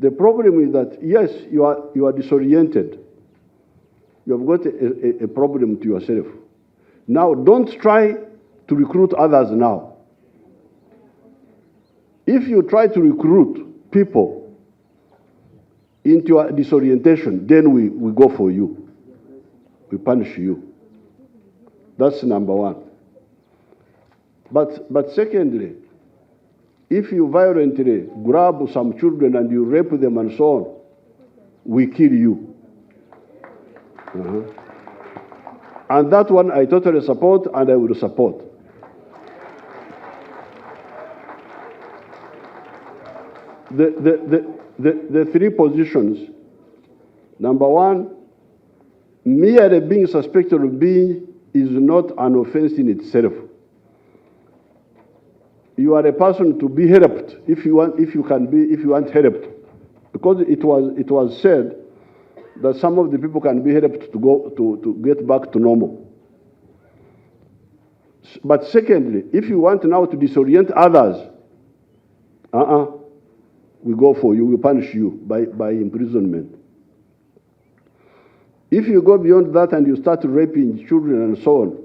The problem is that, yes, you are disoriented. You have got a problem to yourself. Now, don't try to recruit others now. If you try to recruit people into your disorientation, then we go for you. We punish you. That's number one. But secondly, if you violently grab some children and you rape them and so on, we kill you. And that one I totally support, and I will support. The three positions. Number one, merely being suspected of being is not an offense in itself. You are a person to be helped if you want helped, because it was said that some of the people can be helped to get back to normal. But secondly, if you want now to disorient others, we go for you, we punish you by imprisonment. If you go beyond that and you start raping children and so on,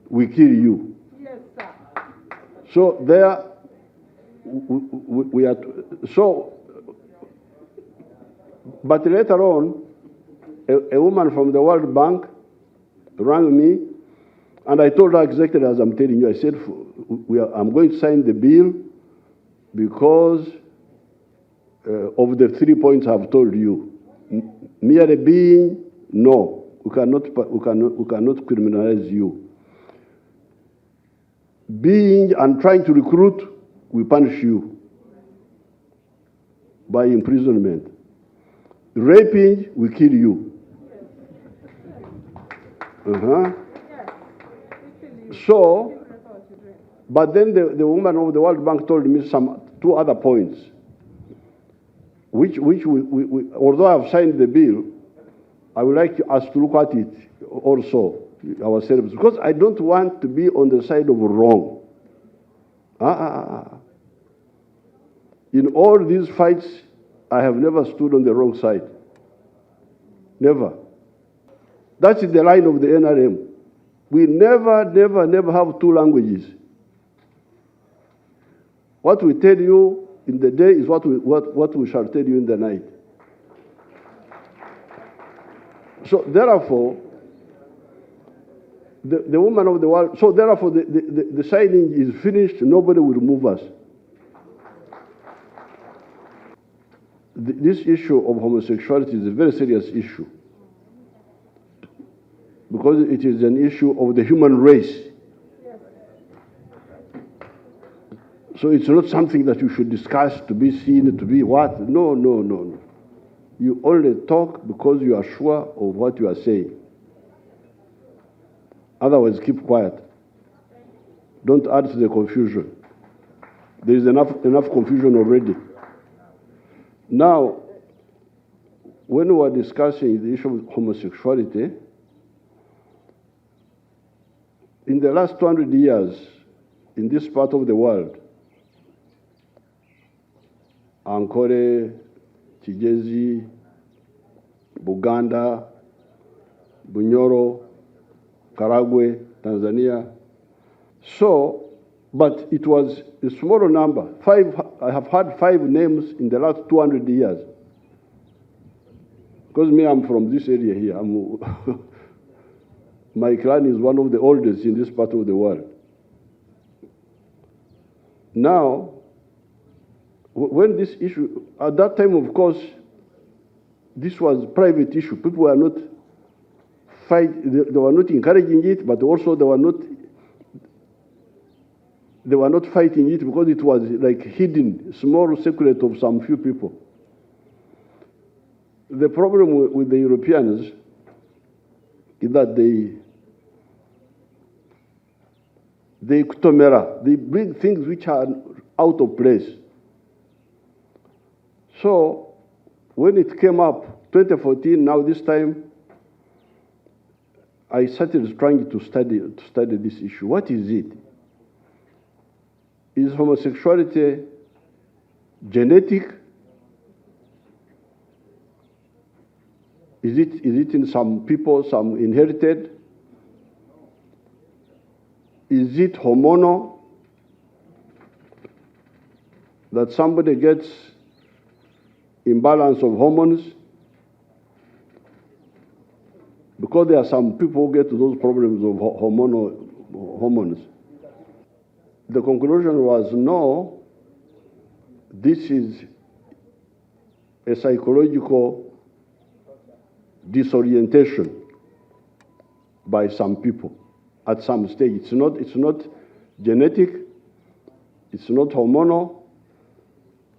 we kill you. Yes, sir. So there, we are, so, but later on, a woman from the World Bank rang me, and I told her exactly as I'm telling you. I said, I'm going to sign the bill because of the 3 points I've told you. Merely being, no, we cannot criminalize you. Being and trying to recruit, we punish you by imprisonment. Raping, we kill you. So, but then the woman of the World Bank told me two other points, which although I have signed the bill, I would like us to look at it also ourselves, because I don't want to be on the side of wrong. In all these fights, I have never stood on the wrong side. Never. That's the line of the NRM. We never have two languages. What we tell you in the day is what we shall tell you in the night. So therefore, the woman of the world, so therefore the signing is finished, nobody will move us. This issue of homosexuality is a very serious issue, because it is an issue of the human race. So it's not something that you should discuss to be seen, to be what? No. You only talk because you are sure of what you are saying. Otherwise, keep quiet. Don't add to the confusion. There is enough confusion already. Now, when we are discussing the issue of homosexuality, in the last 200 years, in this part of the world, Ankole, Kigezi, Buganda, Bunyoro, Karagwe, Tanzania. So, but it was a smaller number. I have had 5 names in the last 200 years. Because me, I'm from this area here. My clan is one of the oldest in this part of the world. Now, when this issue, at that time, of course, this was a private issue. People were not they were not encouraging it, but also they were not fighting it, because it was like hidden, small secret of some few people. The problem with the Europeans is that they bring things which are out of place. So when it came up, 2014, now this time, I started trying to study this issue. What is it? Is homosexuality genetic Is it in some people, some inherited? Is it hormonal? That somebody gets imbalance of hormones? Because there are some people who get those problems of hormones. The conclusion was no, this is a psychological disorientation by some people at some stage. It's not genetic, it's not hormonal,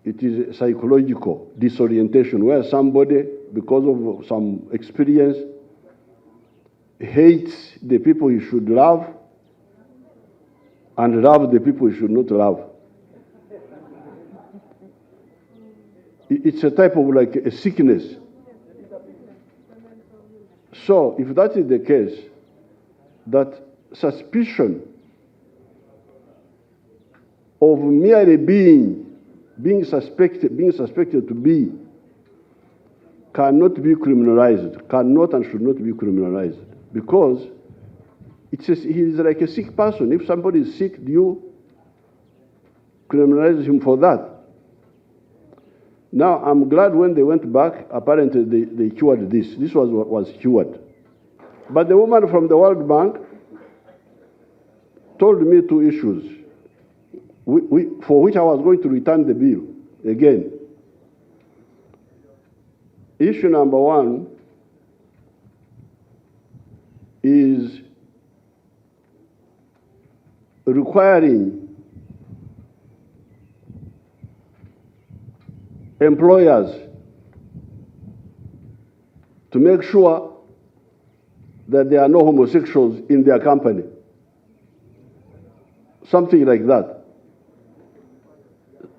it is psychological disorientation where somebody, because of some experience, hates the people he should love and love the people he should not love. It's a type of like a sickness. So if that is the case, that suspicion of merely being suspected to be cannot be criminalized, cannot and should not be criminalized, because he is like a sick person. If somebody is sick, do you criminalize him for that? Now, I'm glad when they went back, apparently they cured this. This was cured. But the woman from the World Bank told me two issues for which I was going to return the bill again. Issue number one is requiring employers to make sure that there are no homosexuals in their company. Something like that.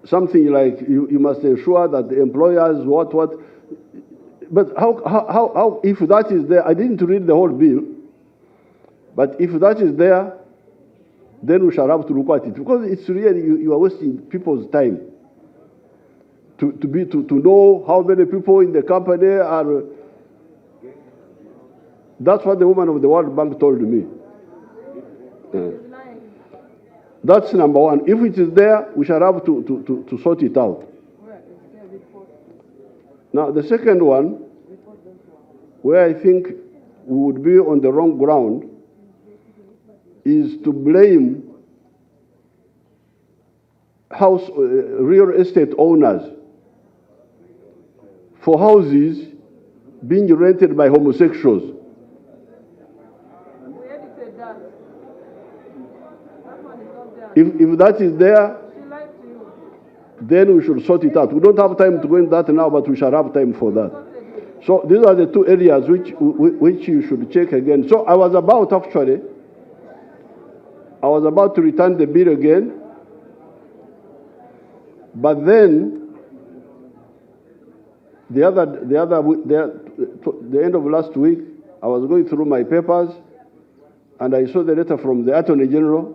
Something like you must ensure that the employers what. But how if that is there, I didn't read the whole bill, but if that is there, then we shall have to look at it, because it's really, you are wasting people's time to know how many people in the company are. That's what the woman of the World Bank told me. That's number one. If it is there, we shall have to sort it out. Now, the second one, where I think we would be on the wrong ground, is to blame real estate owners for houses being rented by homosexuals. If that is there, then we should sort it out. We don't have time to go into that now, but we shall have time for that. So these are the two areas which you should check again. So I was about to return the bill again, but then the end of last week, I was going through my papers, and I saw the letter from the Attorney General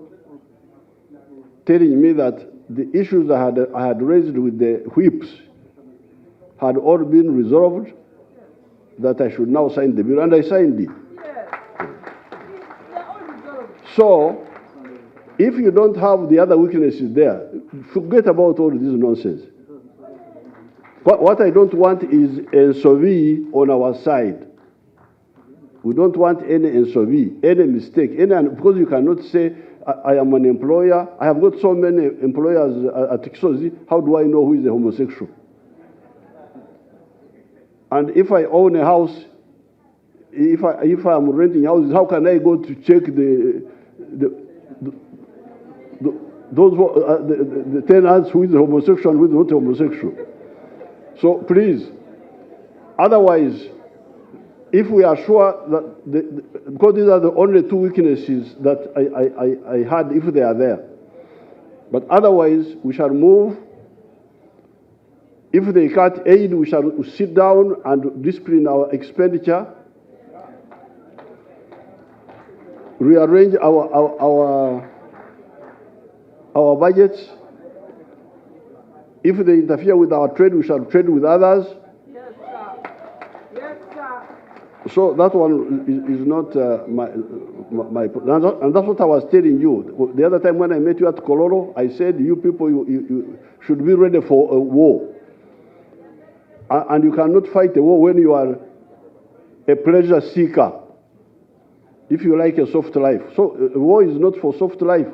telling me that the issues I had raised with the whips had all been resolved, that I should now sign the bill, and I signed it. So, if you don't have the other weaknesses there, forget about all this nonsense. What I don't want is NSOV on our side. We don't want any NSOV, any mistake, because you cannot say, I am an employer, I have got so many employers at Kisozi, how do I know who is a homosexual? And if I own a house, if I'm renting houses, how can I go to check the tenants who is a homosexual and who is not homosexual? So please, otherwise, if we are sure that, because these are the only two weaknesses that I had, if they are there. But otherwise, we shall move. If they cut aid, we shall sit down and discipline our expenditure, rearrange our budgets. If they interfere with our trade, we shall trade with others. Yes, sir. Yes, sir. So that one is not my, and that's what I was telling you. The other time when I met you at Kololo, I said, you people, you should be ready for a war. And you cannot fight a war when you are a pleasure seeker, if you like a soft life. So war is not for soft life.